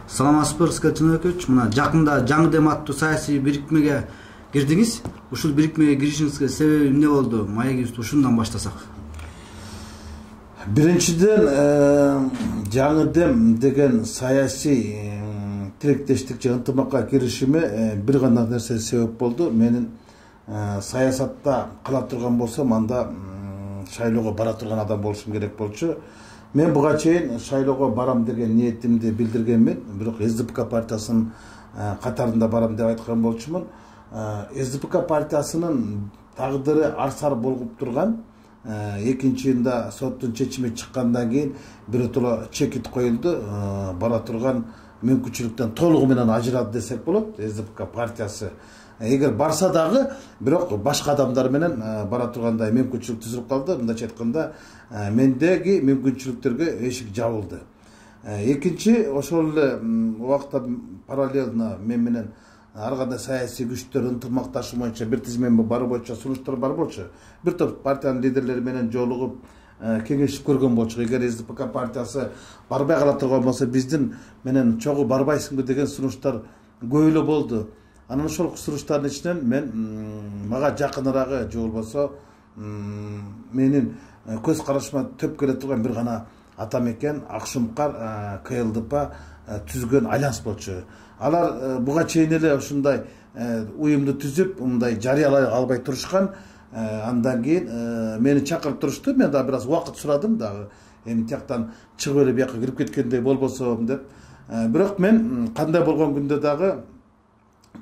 Саламатсызбы, Рыскелд Жаныбекович. Мына жакында жаңы дем аттуу саясий бирикмеге кирдиңиз. Ушул бирикмеге киришиңизге себеби эмне болду? Маегибизди ушундан баштасак. Биринчиден, жаңы дем деген саясий тилектештик же ынтымакка киришиме бир гана нерсе себеп болду. Менин саясатта кала турган болсом, анда шайлоого бара турган адам болушум керек болчу. Мен буга чейин шайлоого барам деген ниетимди билдиргенмин, бирок СДПК партиясынын катарында барам деп айткан болчумун. СДПК партиясынын тагдыры арсар болгуп турган, экинчи йылда соттун чечими чыккандан кийин биротоло чекит коюлду, бара турган мүмкүнчүлүктөн толугу менен ажырады десек болот. СДПК партиясы эгер барса дагы, бирок башка адамдар менен бара тургандай мүмкүнчүлүк түзүлүп калды. Мындайча айтканда, мендеги мүмкүнчүлүктөргө эшик жабылды. Экинчи, ошол эле убакта параллельно мен менен ар кандай саясий күчтөр ынтымакташуу боюнча бир тизмеме бар боюнча сунуштар бар болчу. Бир топ партиянын лидерлери менен жолугуп кеңешип көргөн болчу. Эгер СДПК партиясы барбай кала турган болсо, биздин менен чогуу барбайсыңбы деген сунуштар көп эле болду. Анан ошол сунуштардын ичинен мен мага жакыныраагы же болбосо менин көз карашыма төп келе турган бир гана атам экен, Акшумкар КЛДП түзгөн альянс болчу. Алар буга чейин эле ушундай уюмду түзүп, мындай жарыялай албай турушкан. Андан кийин мени чакырып турушту. Мен да бир аз убакыт сурадым дагы. Эми тияктан чыгып эле бияка кирип кеткендей болбосом деп. Бирок мен кандай болгон күндө дагы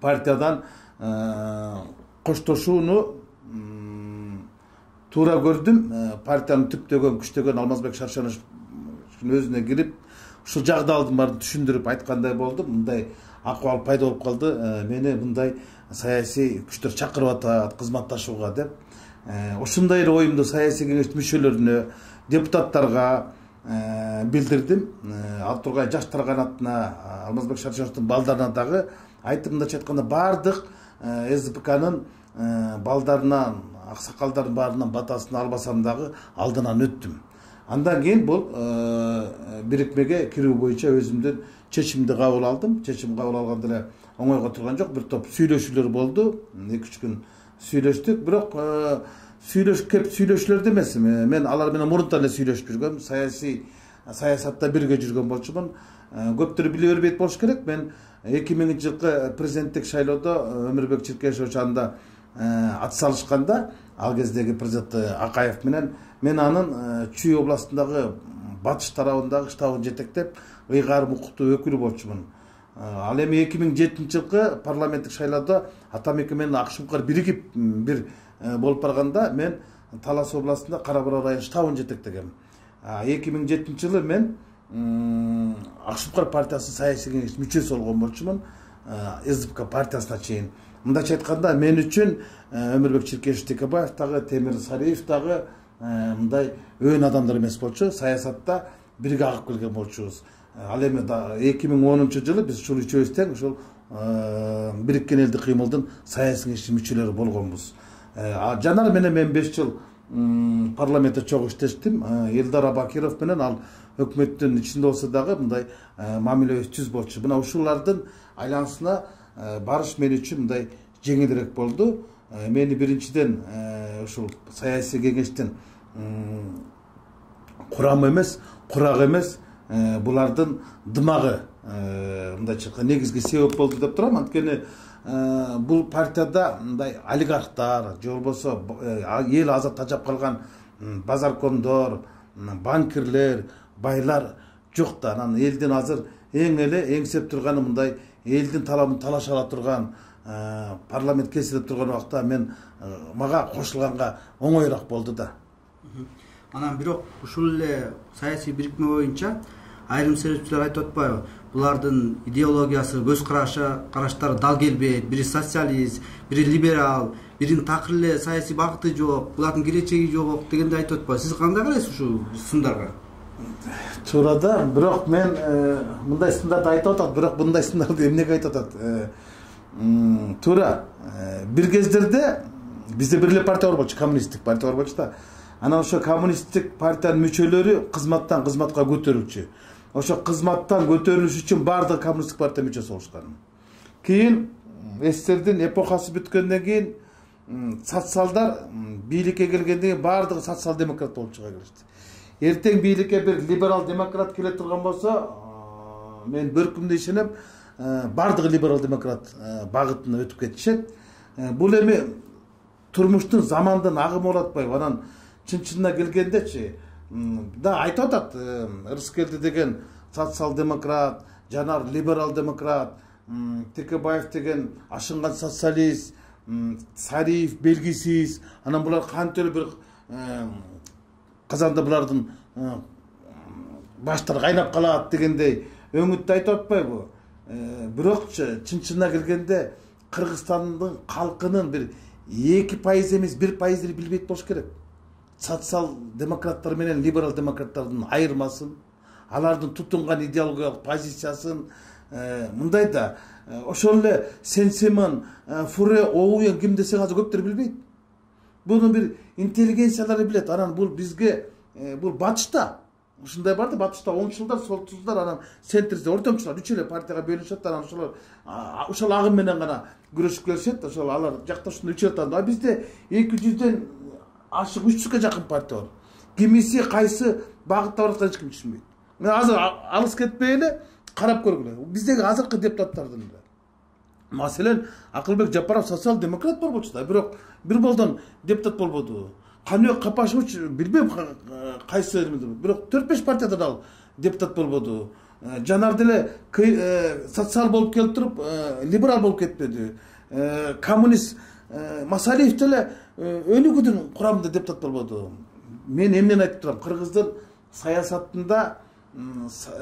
партиядан коштошууну туура көрдүм. Партиянын түптөгөн, күчтөгөн Алмазбек Шаршеновичтин өзүнө кирип, ушул жагдалдын баарын түшүндүрүп айткандай болдум. Мындай акыбал пайда болуп калды. Мени мындай саясий күчтөр чакырып атат кызматташууга деп. Ошондой эле оюмду саясий кеңештин мүчөлөрүнө, депутаттарга билдирдим. Ал тургай жаштар канатына, Алмазбек Шаршеновичтин балдарына дагы айтып, мындайча айтканда бардык СДПКнын балдарынан, аксакалдардын баарынан батасын албасам дагы алдынан өттүм. Андан кийин бул бирикмеге кирүү боюнча өзүмдүн чечимди кабыл алдым. Чечим кабыл алганда эле оңойго турган жок. Бир топ сүйлөшүүлөр болду. 2-3 күн сүйлөштүк. Бирок сүйлөшүүлөрдө эмес. Мен алар менен мурунтан эле сүйлөшүп жүргөм. Саясатта бирге жүргөн болчумун. Көптөр биле бербейт болуш керек. Мен 2000-жылкы президенттик шайлоодо Өмүрбек Чиркешевич анда ат салышканда, ал кездеги президент Акаев менен мен анын Чүй областындагы батыш тарабындагы штабын жетектеп, ыйгарым укуктуу өкүлү болчумун. Ал эми 2007-жылкы парламенттик шайлоодо атам эки менен Акшумкар биригип бир болуп барганда, мен Талас областында Кара Бура район штабын жетектегем. 2007-жылы мен Акшумкар партиясынын саясий кеңештин мүчөсү болгон болчумун, СДПК партиясына чейин. Мындайча айтканда, мен үчүн Өмүрбек Чиркешев Текебаев дагы, Темир Сариев дагы мындай өөн адамдар эмес болчу. Саясатта бирге агып келген болчубуз. Ал эми 2010-жылы биз ушул үчөөбүз тең ушул бириккен элдик кыймылдын саясий кеңештин мүчөлөрү болгонбуз. Жанар менен мен 5 жыл парламентте чогуу иштештим. Элдар Абакиров менен ал өкмөттүн ичинде болсо дагы мындай мамилебиз түз болчу. Мына ушулардын айланасына барыш мен үчүн мындай жеңилирээк болду. Мени биринчиден ушул саясий кеңештин курамы эмес, курагы эмес, булардын дымагы мындайча айтканда негизги себеп болду деп турам. Анткени бул партияда мындай олигархтар, же болбосо эл азат тажап калган базаркомдор, банкирлер, байлар жок да. Анан элдин азыр эң эле эңсеп турганы мындай элдин талабын талаша ала турган парламент кесилип турган убакта мен мага кошулганга оңоюраак болду да. Анан бирок ушул эле саясий бирикме боюнча айрым серепчилер айтып атпайбы? Булардын идеологиясы, көз караштары дал келбейт. Бири социалист, бири либерал, биринин такыр эле саясий багыты жок, булардын келечеги жок дегенди айтып атпайбы? Сиз кандай карайсыз ушул сындарга? Туура да, бирок мен мындай сындарды айтып атат, бирок мындай сындарды эмнеге айтып атат? Туура, бир кездерде бизде бир эле партия бар болчу, коммунисттик партия бар болчу да. Анан ошо коммунисттик партиянын мүчөлөрү кызматтан кызматка көтөрүлчү. ошо кызматтан көтөрүлүш үчүн баардык коммунисттик партия мүчөсү болушкан. Кийин СССРдин эпохасы бүткөндөн кийин социалдар бийликке келгенден кийин баардыгы социал демократ болуп чыга келишти. Эртең бийликке бир либерал демократ келе турган болсо, мен бөркүмдө ишенем, баардыгы либерал демократ багытына өтүп кетишет. Бул эми турмуштун замандын агымы болуп атпайбы? Анан чын-чынына келгендечи, да айтып атат, Рыскелди деген социал демократ, Жанар либерал демократ, Текебаев деген ашынган социалист, Сариев белгисиз, анан булар кантип бир казанда булардын баштары кайнап калат дегендей өңүттү айтып атпайбы? Бирок чын-чынына келгенде Кыргызстандын калкынын бир 2% эмес 1% билбейт болуш керек. Социал демократтар менен либерал демократтардын айырмасын, алардын тутунган идеологиялык позициясын, мындай да ошол эле Сен-Семен, Фуре, Оуен ким десең азыр көптөр билбейт. Буну бир интеллигенциялар билет. Анан бул бизге бул батышта ушундай бар да, батышта оңчулдар, солчулдар, анан центрде ортомчулар үч эле партияга бөлүнүшөт, анан ошол агым менен гана күрөшүп келишет. Ошол алар жакташууну үчөт. А бизде 200ден ашык 300га жакын партия бар. Кимиси кайсы багытта баратканын эч ким түшүнбөйт. Мен азыр алыс кетпей эле карап көргүлө. Биздеги азыркы депутаттардын маселен Акылбек Жапаров социал демократ болбочу да, бирок бир болдон депутат болбоду. Каныбек Капашевич билбейм кайсы, бирок 4-5 партиядан ал депутат болбоду. Жанар деле социал болуп келип туруп либерал болуп кетпеди. Коммунист Масалиев деле өнүгүүдүн курамында депутат болбоду. Мен эмнени айтып турам? Кыргыздын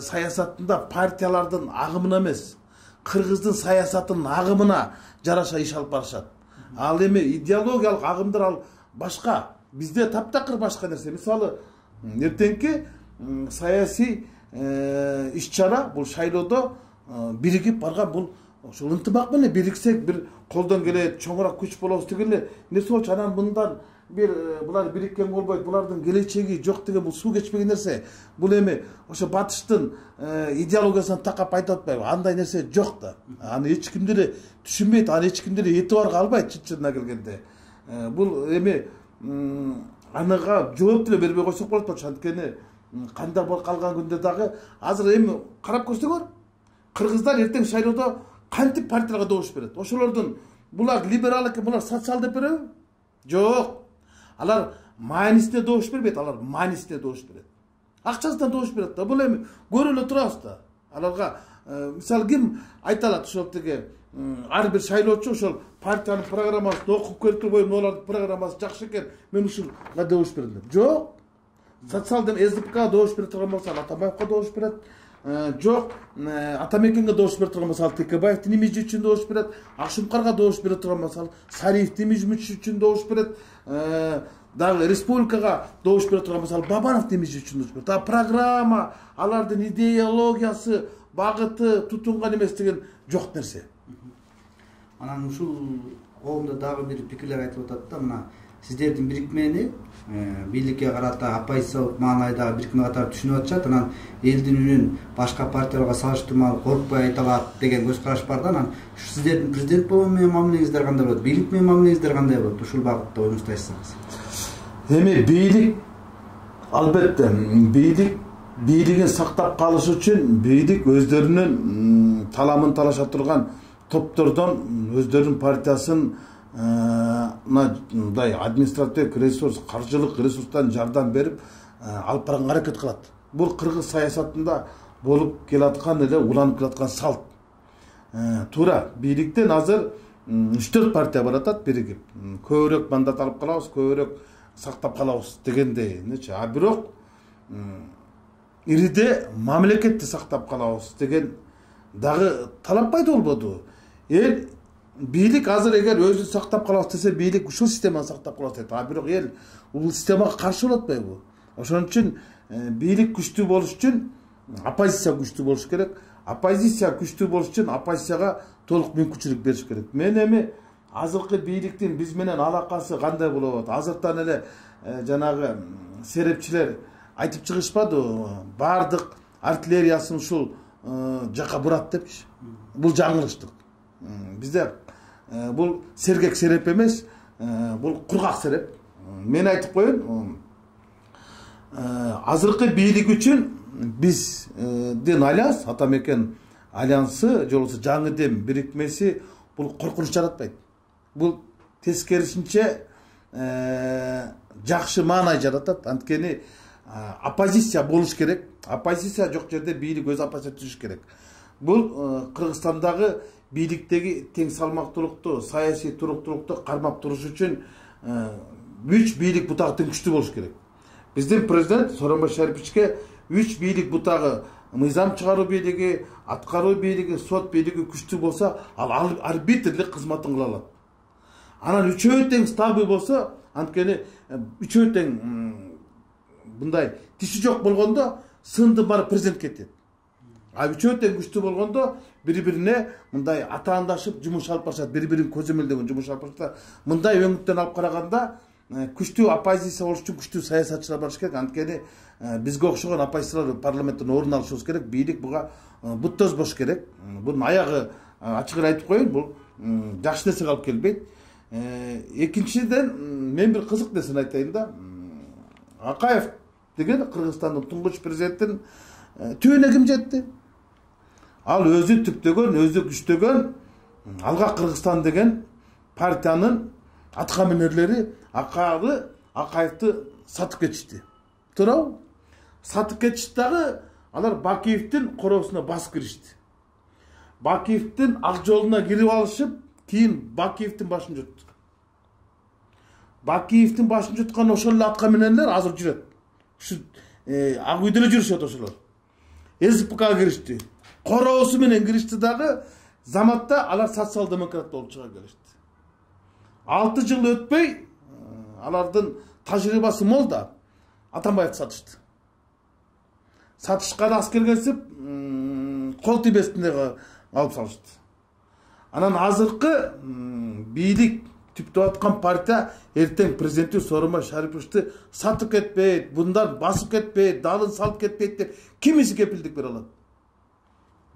саясатында партиялардын агымына эмес, Кыргыздын саясатынын агымына жараша иш алып барышат. Ал эми идеологиялык агымдар ал башка. Бизде таптакыр башка нерсе. Мисалы, эртеңки саясий иш-чара бул шайлоодо биригип барган, бул ошол ынтымак менен бириксек бир колдон келет, чоңураак күч болобуз деген эле нерсе болчу. Анан мындан булар бириккен болбойт, булардын келечеги жок деген бул суу кечпеген нерсе. Бул эми ошо батыштын идеологиясына такап айтып атпайбы? Андай нерсе жок да. Аны эч ким деле түшүнбөйт, аны эч ким деле эти барга албайт чын-чынына келгенде. Бул эми аныга жооп деле бербей койсок болот болчу. Анткени кандай болуп калган күндө дагы азыр эми карап көрсөңөр, кыргыздар эртең шайлоодо кантип партияларга добуш берет? Ошолордун булар либерал экен, булар социал деп береби? Жок. Алар маанисине добуш бербейт, алар маанисине добуш берет. Акчасынан добуш берет да. Бул эми көрүп эле турабыз да. Аларга мисалы ким айта алат, ошол теге ар бир шайлоочу ошол партиянын программасын окуп көрүп туруп, алардын программасы жакшы экен, мен ушуга добуш берем деп. Жок. Социал СДПК добуш бере турган болсо, Атамбаевка добуш берет. Жок, Атамекенге добуш бере турган болсо, Текебаевдин имиджи үчүн добуш берет. Акшумкарга добуш бере турган болсо, Сариевдин имиджи үчүн добуш берет. Дагы республикага добуш бере турган болсо, Бабановдун имиджи үчүн добуш берет. Программа, алардын идеологиясы, багыты, тутунган эмес деген жок нерсе. Анан ушул коомдо дагы бир пикирлер айтып атат да, мына сиздердин бирикмени бийликке карата оппозициялык маанайдагы бирикме катары түшүнүп атышат. Анан элдин үнүн башка партияларга салыштырмалуу коркпой айта алат деген көз караш бар да. Анан сиздердин президент болуу менен мамилеңиздер кандай болот? Бийлик менен мамилеңиздер кандай болот? Ушул багытта ойуңузду айтсаңыз. Эми бийлик, албетте бийлигин сактап калыш үчүн бийлик өздөрүнүн таламын талаша турган топтордон өздөрүнүн партиясын мындай административдик ресурс, каржылык ресурстан жардам берип алып барганга аракет кылат. Бул кыргыз саясатында болуп келаткан эле, уланып келаткан салт. Туура, бийликтен азыр 3-4 партия баратат биригип. Көбүрөөк мандат алып калабыз, көбүрөөк сактап калабыз дегендей. А бирок ириде мамлекетти сактап калабыз деген дагы талап пайда болбоду. Эл бийлик азыр эгер өзүн сактап калабыз десе, бийлик ушул системаны сактап калабыз дейт. А бирок эл бул системага каршы болот атпайбы? Ошон үчүн бийлик күчтүү болуш үчүн оппозиция күчтүү болуш керек. Оппозиция күчтүү болуш үчүн оппозицияга толук мүмкүнчүлүк бериш керек. Мен эми азыркы бийликтин биз менен алакасы кандай болот? Азыртан эле жанагы серепчилер айтып чыгышпады, бардык артиллериясын ушул жака бурат депчи. Бул жаңылыштык. Бизде бул сергек сереп эмес, бул кургак сереп. Мен айтып коеюн, азыркы бийлик үчүн биздин альянс, Атамекен альянсы, же болбосо жаңы дем бирикмеси бул коркунуч жаратпайт. Бул тескерисинче жакшы маанай жаратат. Анткени оппозиция болуш керек. Оппозиция жок жерде бийлик өз оппозиция түзүш керек. Бул Кыргызстандагы бийликтеги тең салмактуулукту, саясий туруктуулукту кармап туруш үчүн үч бийлик бутагы тең күчтүү болуш керек. Биздин президент Сооронбай Шариповичке үч бийлик бутагы, мыйзам чыгаруу бийлиги, аткаруу бийлиги, сот бийлиги күчтүү болсо, ал арбитрлик кызматын кыла алат. Анан үчөө тең стабы болсо, анткени үчөө тең мындай тиши жок болгондо сынды бар президент кетет. А үчөө тең күчтүү болгондо бири-бирине мындай атаандашып жумуш алып барышат, бири-бирин көзөмөлдөгөн жумуш алып барышат. Мындай өңүттөн алып караганда күчтүү оппозиция болуш үчүн күчтүү саясатчылар барыш керек. Анткени бизге окшогон оппозициялар парламенттен орун алышыбыз керек. Бийлик буга бут тозбош керек. Бунун аягы ачыгын айтып коеюн, бул жакшы нерсеге алып келбейт. Экинчиден мен бир кызык нерсени айтайын да. Акаев деген Кыргызстандын туңгуч президенттин түбүнө ким жетти? Ал өзү түптөгөн, өзү күчтөгөн Алга Кыргызстан деген партиянын аткаминерлери Акаевди сатып кетишти. Туурабы? Сатып кетишти дагы алар Бакиевдин короосуна басып киришти. Бакиевдин ак жолуна кирип алышып, кийин Бакиевдин башын жутtu. Бакиевдин башын жуткан ошол эле аткаминерлер азыр жүрөт. Ушу ак үйдө эле жүрүшөт ошолор. СПКга киришти. Короосу менен киришти дагы, заматта алар социал-демократ болуп чыга келишти. 6 жыл өтпөй алардын тажрыйбасы мол да Атамбаевди сатышты. Сатышкан аскер келип кол тийбестине алып салышты. Анан азыркы бийлик түптөп аткан партия эртең президенти Сооронбай Шариповичти сатып кетпейт, bundan басып кетпейт, далын салып кетпейт деп кимиси кепилдик бере алат?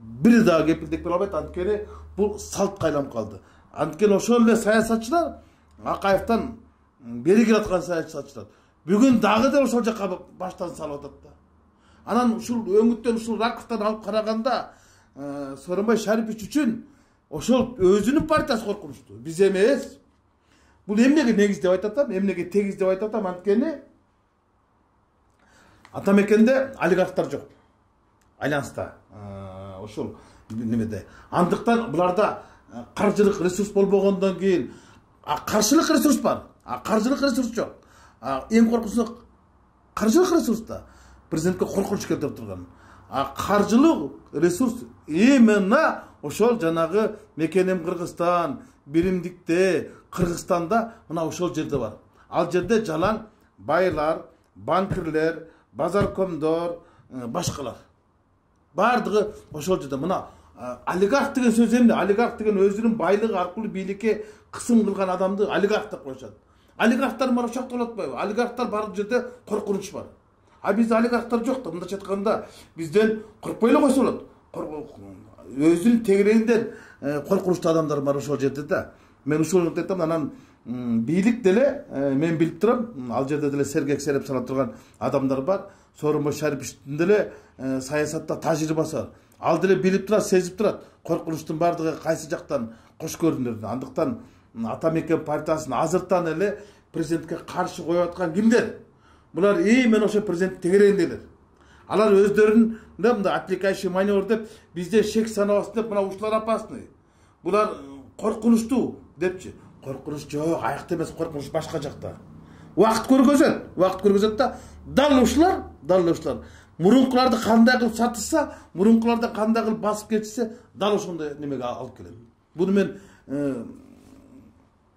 Бири дагы кепилдик бере албайт, анткени бул салтка айланып калды. Анткени ошол эле саясатчылар, Акаевтан бери келаткан саясатчылар бүгүн дагы да ошол жака баштан салып атат да. Анан ушул өңүттөн, ушул ракурстан алып караганда Сооронбай Шарипович үчүн ошол өзүнүн партиясы коркунучтуу, биз эмес. Бул эмнеге негиз деп айтып атам, эмнеге тегиз деп айтып атам, анткени Атамекенде олигархтар жок. Альянста ошол немеде. Андыктан буларда каржылык ресурс болбогондон кийин каршылык ресурс бар, каржылык ресурс жок. Эң коркунучу каржылык ресурста президентке коркунуч келтирип турган. Каржылык ресурс именно ошол жанагы Мекенем Кыргызстан, биримдикте, Кыргызстанда мына ошол жерде бар. Ал жерде жалаң байлар, банкирлер, базаркомдор, башкалар. Бардыгы ошол жерде. Мына олигарх деген сөз эмне? Олигарх деген өзүнүн байлыгы аркылуу бийликке кысым кылган адамды олигарх деп коюшат. Олигархтар бар ошак болуп атпайбы? Олигархтар бардык жерде коркунуч бар. А бизде олигархтар жок да. Мындайча айтканда бизден коркпой эле койсо болот. Өзүнүн тегерегинден коркунучтуу адамдар бар ошол жерде да. Мен ушул айтам, анан бийлик деле мен билип турам, ал жерде деле сергек сереп сала турган адамдар бар. Сооронбай Шариповичтин деле саясатта тажрыйбасы бар. Ал деле билип турат, сезип турат. Коркунучтун бардыгы кайсы жактан кош көрүнөрүн. Андыктан Атамекен партиясын азыртан эле президентке каршы коюп аткан кимдер? Булар мен ошо президент тегерегиндейлер. Алар өздөрүн мындай отвлекающий маневр деп бизде шек санабасын деп, мына ушулар опасный. Булар коркунучтуу депчи. Коркунуч жок, аякта эмес, коркунуч башка жакта. Убакыт көргөзөт да, дал ушулар. Мурункуларды кандай кылып сатышса, мурункуларды кандай кылып басып кетишсе, дал ошондой немеге алып келет. Буну мен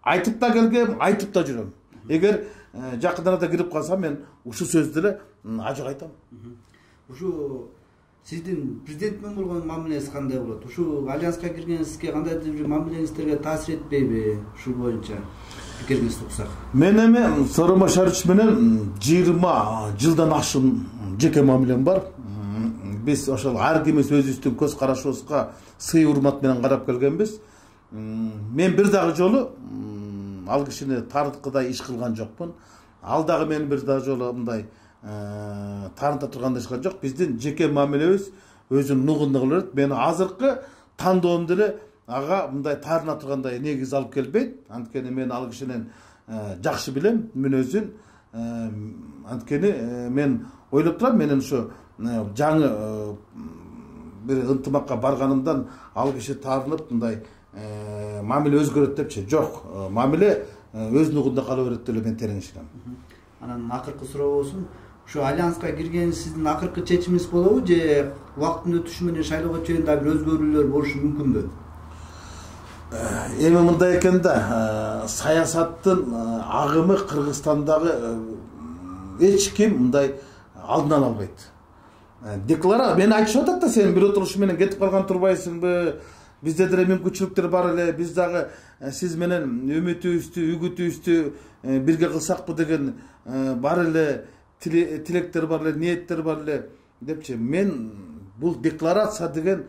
айтып да келгем, айтып да жүрөм. Эгер жакын арада кирип калсам, мен ушу сөздү эле ажык айтам. Ушу сиздин президент менен болгон мамилеңиз кандай болот? Ушу альянска киргениңизге кандайдыр бир мамилеңиздерге таасир этпейби? Ушул боюнча пикириңизди уксак. Мен эми Сооронбай Шарипович менен 20 жылдан ашын жеке мамилем бар. биз ошол ар кимибиз өзүбүздүн көз карашыбызга сый урмат менен карап келгенбиз. Мен бир дагы жолу ал кишини таарынткыдай иш кылган жокмун. Ал дагы мен бир дагы жолу мындай таарынта тургандай иш кылган жок. Биздин жеке мамилебиз өзүнүн нугунду кыла берет. Мени азыркы тандоом деле ага мындай таарына тургандай негиз алып келбейт. Анткени мен ал кишинин жакшы билем мүнөзүн. Анткени мен ойлоп турам, менин ушу жаңы бир ынтымакка барганымдан ал киши таарынып мындай мамиле өзгөрөт депчи. Жок, мамиле өз нугунда кала берет деп мен терең ишенем. Анан акыркы суроо болсун. Ушу альянска кирген сиздин акыркы чечимиңиз болобу же убакыттын өтүшү менен шайлоого чейин да бир өзгөрүүлөр болушу мүмкүнбү? Эми мындай экен да, саясаттын агымы Кыргызстандагы эч ким мындай алдын ала албайт. Мени айтышып атат да, сен бир отурушу менен кетип калган турбайсыңбы? Бизде деле мүмкүнчүлүктөр бар эле, биз дагы сиз менен үмүтүбүздү, үгүтүбүздү бирге кылсакпы деген бар эле, тилектер бар эле, ниеттер бар эле депчи. Мен бул декларация деген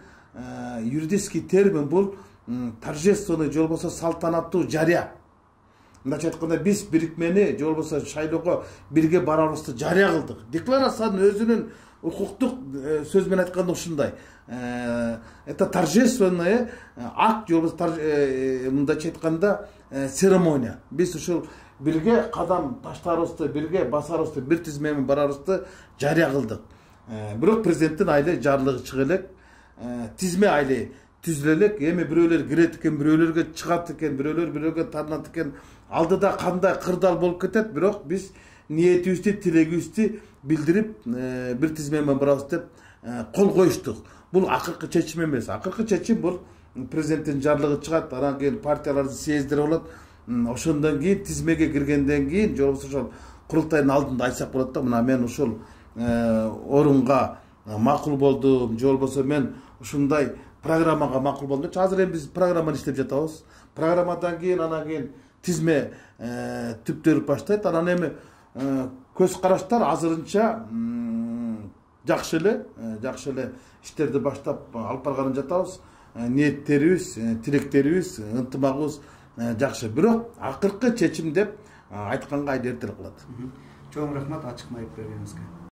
юридический термин, бул торжественный, же болбосо салтанаттуу жарыя. Мындайча айтканда биз бирикмени, же болбосо шайлоого бирге барабызды жарыя кылдык. Декларациянын өзүнүн укуктук сөз менен айтканда ушундай. Это торжественный акт, же болбосо мындайча айтканда церемония. Биз ушул бирге кадам таштарыбызды, бирге басарыбызды, бир тизме менен барарыбызды жарыя кылдык. Бирок президенттин айли жарлыгы чыга элек, тизме айли түзүлө элек. Эми бирөөлөр кирет экен, бирөөлөргө чыгат экен, бирөөлөр бирөөгө таанат экен. Алдыда кандай кырдаал болуп кетет, бирок биз ниетибизди, тилегибизди билдирип, бир тизме менен барабыз деп кол коюштук. Бул акыркы чечим эмес. Акыркы чечим бул президенттин жарлыгы чыгат, анан кийин партиялардын съездери болот. Ошондон кийин тизмеге киргенден кийин, же болбосо ошол курултайдын алдында айтсак болот да, мына мен ушул орунга макул болдум, же болбосо мен ушундай программага макул болдум депчи. Азыр эми биз программаны иштеп жатабыз. Программадан кийин анан кийин тизме түптөлүп баштайт. Анан эми көз караштар азырынча жакшы эле иштерди баштап алып барганы жатабыз. Ниеттерибиз, тилектерибиз, ынтымагыбыз жакшы. Бирок акыркы чечим деп айтканга айыл эртелик кылат. Чоң рахмат ачык майып бергениңизге.